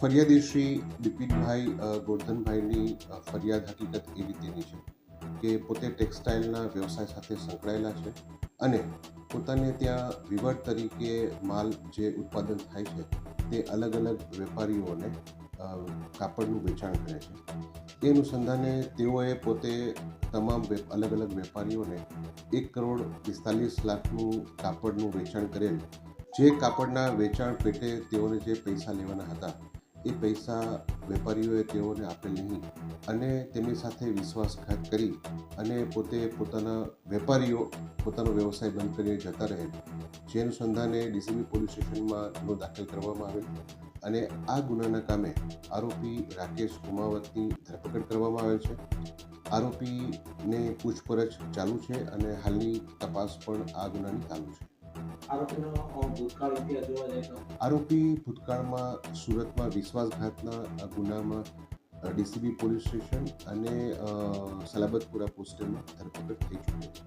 ફરિયાદી શ્રી બિપિનભાઈ ગોરધનભાઈની ફરિયાદ હકીકત એ રીતેની છે કે પોતે ટેક્સટાઇલના વ્યવસાય સાથે સંકળાયેલા છે અને પોતાને ત્યાં વિવર તરીકે માલ જે ઉત્પાદન થાય છે તે અલગ અલગ વેપારીઓને કાપડનું વેચાણ કરે છે. એ અનુસંધાને તેઓએ પોતે તમામ અલગ અલગ વેપારીઓને 1,45,00,000નું કાપડનું વેચાણ કરેલ. જે કાપડના વેચાણ પેટે તેઓને જે પૈસા લેવાના હતા એ પૈસા વેપારીઓએ તેઓને આપેલ નહીં અને તેમની સાથે વિશ્વાસઘાત કરી અને પોતે પોતાનો વ્યવસાય બંધ કરીને જતા રહેલ. જે અનુસંધાને ડીસીબી પોલીસ સ્ટેશનમાં ગુનો દાખલ કરવામાં આવેલ અને આ ગુનાના કામે આરોપી રાકેશ ઉમાવતની ધરપકડ કરવામાં આવેલ છે. આરોપીને પૂછપરછ ચાલુ છે અને હાલની તપાસ પણ આ ગુનાની ચાલુ છે. આરોપી ભૂતકાળમાં સુરતમાં વિશ્વાસઘાતના ગુનામાં ડીસીબી પોલીસ સ્ટેશન અને સલાબતપુરા પોસ્ટેમાં ધરપકડ થઈ ચૂકી છે.